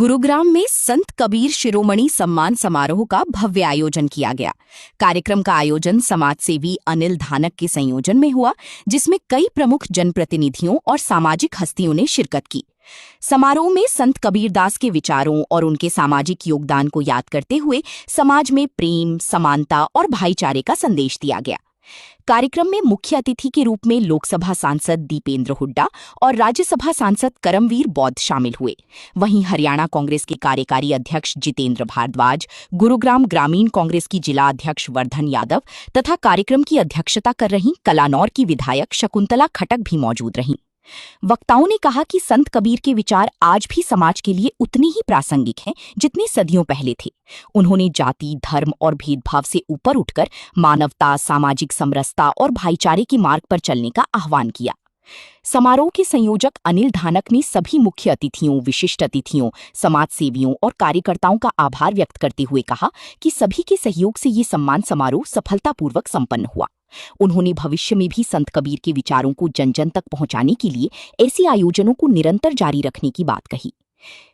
गुरुग्राम में संत कबीर शिरोमणि सम्मान समारोह का भव्य आयोजन किया गया। कार्यक्रम का आयोजन समाजसेवी अनिल धानक के संयोजन में हुआ, जिसमें कई प्रमुख जनप्रतिनिधियों और सामाजिक हस्तियों ने शिरकत की। समारोह में संत कबीरदास के विचारों और उनके सामाजिक योगदान को याद करते हुए समाज में प्रेम, समानता और भाईचारे का संदेश दिया गया। कार्यक्रम में मुख्य अतिथि के रूप में लोकसभा सांसद दीपेंद्र हुड्डा और राज्यसभा सांसद करमवीर बौद्ध शामिल हुए। वहीं हरियाणा कांग्रेस के कार्यकारी अध्यक्ष जितेंद्र भारद्वाज, गुरुग्राम ग्रामीण कांग्रेस की जिला अध्यक्ष वर्धन यादव तथा कार्यक्रम की अध्यक्षता कर रही कलानौर की विधायक शकुंतला खटक भी मौजूद रहीं। वक्ताओं ने कहा कि संत कबीर के विचार आज भी समाज के लिए उतनी ही प्रासंगिक हैं जितने सदियों पहले थे। उन्होंने जाति, धर्म और भेदभाव से ऊपर उठकर मानवता, सामाजिक समरसता और भाईचारे के मार्ग पर चलने का आह्वान किया। समारोह के संयोजक अनिल धानक ने सभी मुख्य अतिथियों, विशिष्ट अतिथियों, समाजसेवियों और कार्यकर्ताओं का आभार व्यक्त करते हुए कहा कि सभी के सहयोग से ये सम्मान समारोह सफलतापूर्वक संपन्न हुआ। उन्होंने भविष्य में भी संत कबीर के विचारों को जन जन तक पहुंचाने के लिए ऐसे आयोजनों को निरंतर जारी रखने की बात कही।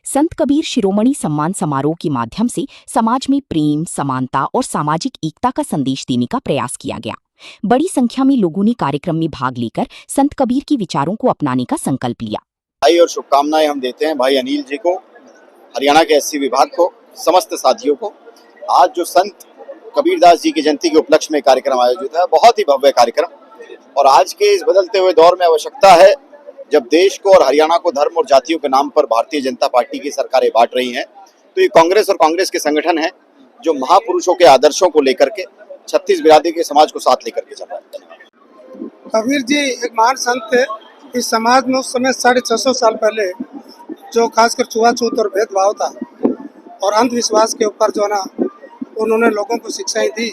संत कबीर शिरोमणि सम्मान समारोह के माध्यम से समाज में प्रेम, समानता और सामाजिक एकता का संदेश देने का प्रयास किया गया। बड़ी संख्या में लोगों ने कार्यक्रम में भाग लेकर संत कबीर के विचारों को अपनाने का संकल्प लिया। भाई और शुभकामनाएं हम देते हैं भाई अनिल जी को, हरियाणा के एससी विभाग को, समस्त साथियों को। आज जो संत कबीरदास जी की जयंती के उपलक्ष्य में कार्यक्रम आयोजित है, बहुत ही भव्य कार्यक्रम। और आज के इस बदलते हुए दौर में आवश्यकता है, जब देश को और हरियाणा को धर्म और जातियों के नाम पर भारतीय जनता पार्टी की सरकारें बांट रही हैं, तो ये कांग्रेस और कांग्रेस के संगठन हैं जो महापुरुषों के आदर्शों को लेकर के 36 बिरादरी के समाज को साथ लेकर के चल रहा है। कबीर जी एक महान संत थे। इस समाज में उस समय 650 साल पहले जो खासकर छुआछूत और भेदभाव था और अंधविश्वास के ऊपर जो ना उन्होंने लोगों को शिक्षाएं दी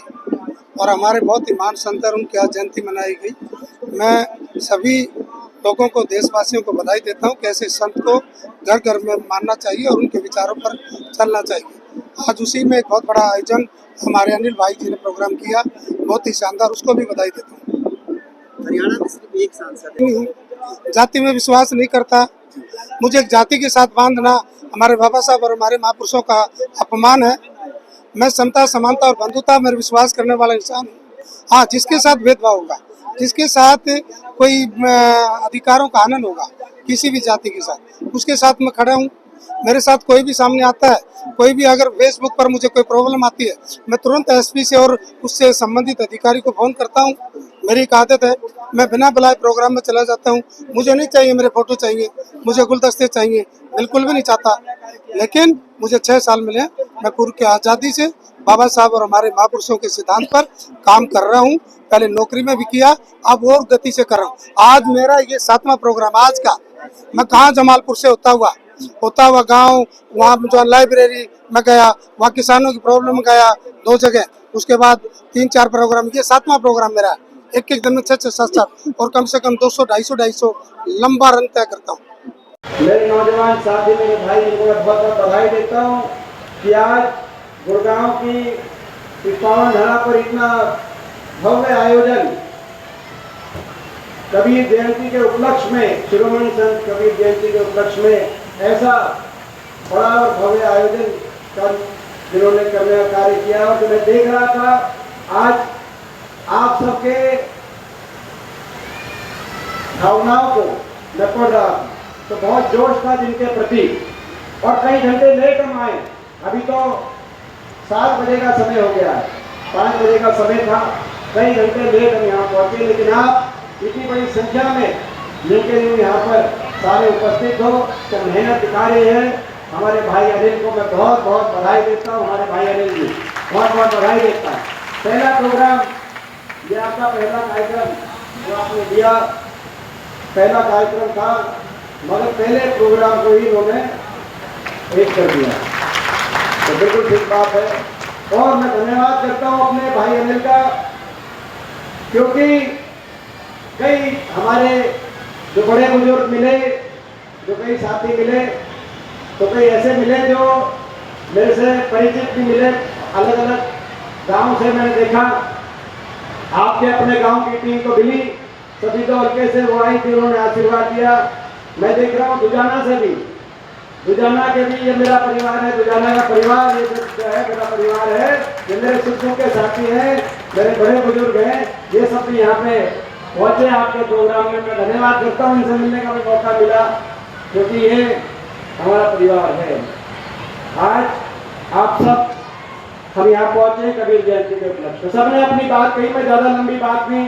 और हमारे बहुत ही महान संत और उनकी आज जयंती मनाई गई। मैं सभी लोगों को, देशवासियों को बधाई देता हूं कि ऐसे संत को घर घर में मानना चाहिए और उनके विचारों पर चलना चाहिए। आज उसी में एक बहुत बड़ा आयोजन हमारे अनिल भाई जी ने प्रोग्राम किया, बहुत ही शानदार, उसको भी बधाई देता हूँ। हरियाणा में सिर्फ एक सांसद है। जाति में विश्वास नहीं करता। मुझे एक जाति के साथ बांधना हमारे बाबा साहब और हमारे महापुरुषों का अपमान है। मैं समता, समानता और बंधुता में विश्वास करने वाला इंसान हूँ। हाँ, जिसके साथ भेदभाव होगा, जिसके साथ कोई अधिकारों का हनन होगा, किसी भी जाति के साथ, उसके साथ मैं खड़ा हूँ। मेरे साथ कोई भी सामने आता है, कोई भी अगर फेसबुक पर मुझे कोई प्रॉब्लम आती है, मैं तुरंत एसपी से और उससे संबंधित अधिकारी को फोन करता हूँ। मेरी एक आदत है, मैं बिना बुलाए प्रोग्राम में चला जाता हूँ। मुझे नहीं चाहिए मेरे फोटो चाहिए, मुझे गुलदस्ते चाहिए, बिल्कुल भी नहीं चाहता। लेकिन मुझे 6 साल मिले, मैं पूर्व की आज़ादी से बाबा साहब और हमारे महापुरुषों के सिद्धांत पर काम कर रहा हूँ। पहले नौकरी में भी किया, अब और गति से कर रहा हूँ। आज मेरा ये 7वां प्रोग्राम आज का। मैं कहाँ जमालपुर से होता हुआ गांव, वहाँ जो लाइब्रेरी में गया, वहाँ किसानों की प्रॉब्लम में गया 2 जगह, उसके बाद 3-4 प्रोग्राम, ये 7वां प्रोग्राम मेरा है। एक एक दिन में 6-6, 7-7 और कम से कम 200, 250 लंबा रन तय करता हूँ। मेरे नौजवान साथी, मेरे भाई, इनको मैं बहुत बहुत बधाई देता हूँ कि आज गुड़गांव की इस पावन धरा पर इतना भव्य आयोजन कबीर जयंती के उपलक्ष्य में, शिरोमणि संत कबीर जयंती के उपलक्ष्य में ऐसा बड़ा और भव्य आयोजन कर जिन्होंने करने का कार्य किया। और जो मैं देख रहा था आज आप सबके भावनाओं को मैं पढ़ रहा था, तो बहुत जोश था जिनके प्रति। और कई घंटे लेट हम आए, अभी तो 7 बजे का समय हो गया है, 5 बजे का समय था, कई घंटे लेट हम यहाँ पहुँचे। लेकिन आप इतनी बड़ी संख्या में जिनके लिए यहाँ पर सारे उपस्थित हो, तो मेहनत दिखा रहे हैं। हमारे भाई अनिल को मैं बहुत बहुत बधाई देता हूँ। हमारे भाई अनिल जी बहुत बहुत बधाई देता हूँ। पहला प्रोग्राम, ये आपका पहला कार्यक्रम जो आपने दिया, पहला कार्यक्रम था, मगर पहले प्रोग्राम को ही उन्होंने एक कर दिया, तो बिल्कुल ठीक बात है। और मैं धन्यवाद करता हूँ अपने भाई अनिल का, क्योंकि कई हमारे जो बड़े बुजुर्ग मिले, जो कई साथी मिले, तो कई ऐसे मिले जो मेरे से परिचित भी मिले, अलग अलग गांव से मैंने देखा। आपके अपने गांव की टीम तो मिली, सभी तो हल्के से वो आई थी, उन्होंने आशीर्वाद दिया। मैं देख रहा हूँ दुजाना से भी दुजाना के भी ये मेरा परिवार है, दुजाना का परिवार ये जो है मेरा परिवार है, ये मेरे सुख के साथी हैं, मेरे बड़े बुजुर्ग हैं, ये सब भी यहाँ पे पहुंचे आपके प्रोग्राम में। मैं धन्यवाद करता हूँ, इनसे मिलने का भी मौका मिला, क्योंकि ये हमारा परिवार है। आज आप सब हम यहाँ पहुंचे कबीर जयंती के उपलक्ष्य, सबने अपनी बात कही। मैं ज्यादा लंबी बात नहीं,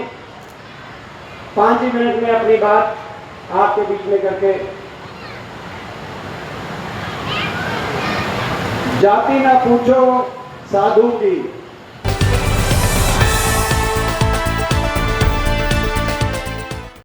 5 ही मिनट में अपनी बात आपके बीच में करके, जाति ना पूछो साधु की,